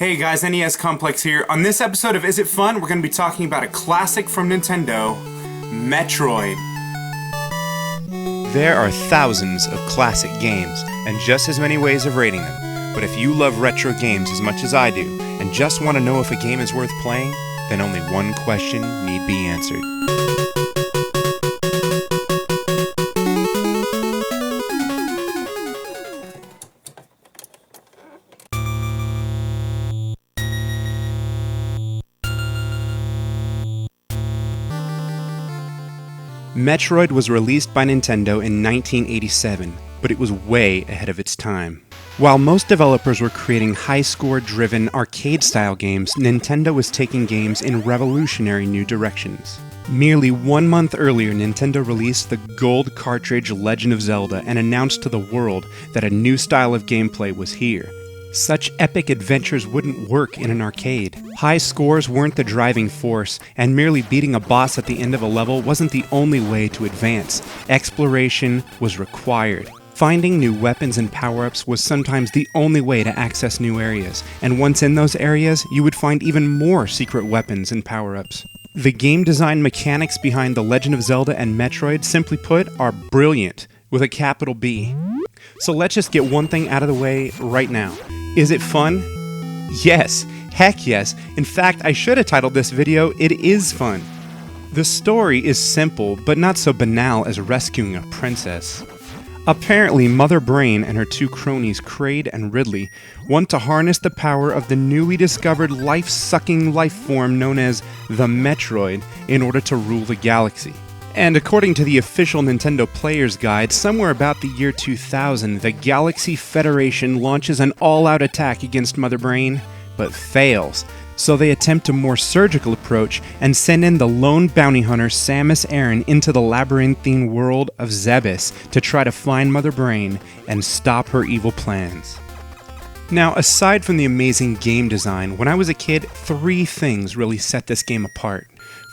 Hey guys, NESComplex here. On this episode of Is It Fun, we're going to be talking about a classic from Nintendo, Metroid. There are thousands of classic games, and just as many ways of rating them. But if you love retro games as much as I do, and just want to know if a game is worth playing, then only one question need be answered. Metroid was released by Nintendo in 1987, but it was way ahead of its time. While most developers were creating high-score-driven, arcade-style games, Nintendo was taking games in revolutionary new directions. Merely 1 month earlier, Nintendo released the gold cartridge Legend of Zelda and announced to the world that a new style of gameplay was here. Such epic adventures wouldn't work in an arcade. High scores weren't the driving force, and merely beating a boss at the end of a level wasn't the only way to advance. Exploration was required. Finding new weapons and power-ups was sometimes the only way to access new areas, and once in those areas, you would find even more secret weapons and power-ups. The game design mechanics behind The Legend of Zelda and Metroid, simply put, are brilliant, with a capital B. So let's just get one thing out of the way right now. Is it fun? Yes. Heck yes. In fact, I should have titled this video, It Is Fun. The story is simple, but not so banal as rescuing a princess. Apparently, Mother Brain and her two cronies, Kraid and Ridley, want to harness the power of the newly discovered life-sucking life form known as the Metroid in order to rule the galaxy. And according to the official Nintendo Player's Guide, somewhere about the year 2000, the Galaxy Federation launches an all-out attack against Mother Brain, but fails. So they attempt a more surgical approach and send in the lone bounty hunter Samus Aran into the labyrinthine world of Zebes to try to find Mother Brain and stop her evil plans. Now, aside from the amazing game design, when I was a kid, 3 things really set this game apart.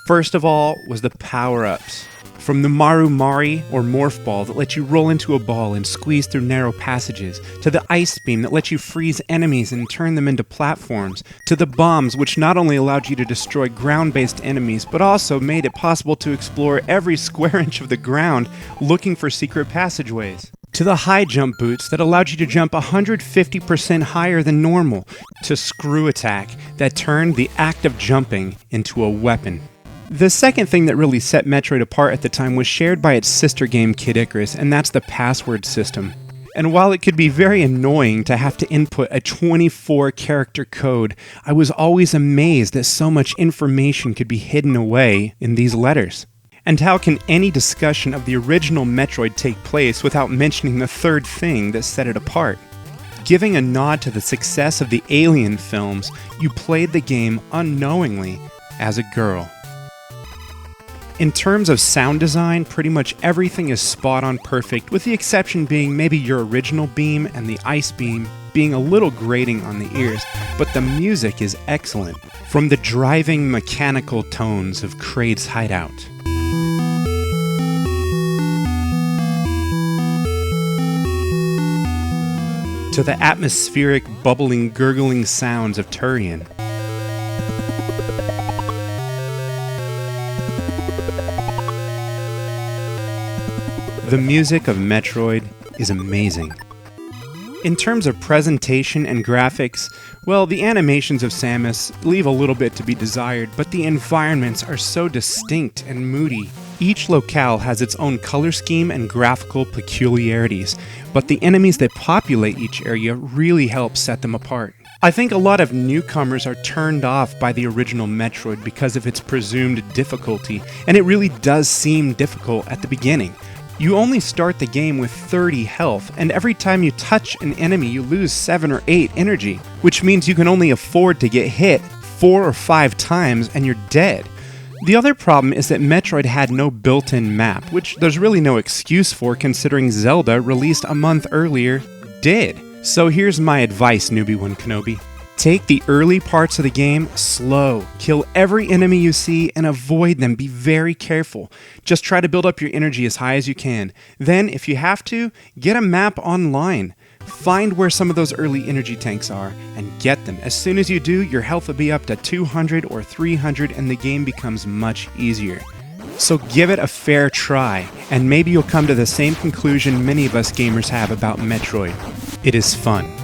First of all was the power-ups. From the Maru Mari, or Morph Ball, that lets you roll into a ball and squeeze through narrow passages, to the Ice Beam that lets you freeze enemies and turn them into platforms, to the Bombs, which not only allowed you to destroy ground-based enemies, but also made it possible to explore every square inch of the ground looking for secret passageways. To the High Jump Boots that allowed you to jump 150% higher than normal, to Screw Attack that turned the act of jumping into a weapon. The second thing that really set Metroid apart at the time was shared by its sister game Kid Icarus, and that's the password system. And while it could be very annoying to have to input a 24-character code, I was always amazed that so much information could be hidden away in these letters. And how can any discussion of the original Metroid take place without mentioning the third thing that set it apart? Giving a nod to the success of the Alien films, you played the game unknowingly as a girl. In terms of sound design, pretty much everything is spot on perfect, with the exception being maybe your original beam and the Ice Beam being a little grating on the ears, but the music is excellent, from the driving mechanical tones of Kraid's hideout. To the atmospheric, bubbling, gurgling sounds of Turian. The music of Metroid is amazing. In terms of presentation and graphics, well, the animations of Samus leave a little bit to be desired, but the environments are so distinct and moody. Each locale has its own color scheme and graphical peculiarities, but the enemies that populate each area really help set them apart. I think a lot of newcomers are turned off by the original Metroid because of its presumed difficulty, and it really does seem difficult at the beginning. You only start the game with 30 health, and every time you touch an enemy you lose 7 or 8 energy, which means you can only afford to get hit 4 or 5 times and you're dead. The other problem is that Metroid had no built-in map, which there's really no excuse for considering Zelda, released a month earlier, did. So here's my advice, Newbie One Kenobi. Take the early parts of the game slow. Kill every enemy you see and avoid them. Be very careful. Just try to build up your energy as high as you can. Then, if you have to, get a map online. Find where some of those early energy tanks are and get them. As soon as you do, your health will be up to 200 or 300 and the game becomes much easier. So give it a fair try, and maybe you'll come to the same conclusion many of us gamers have about Metroid. It is fun.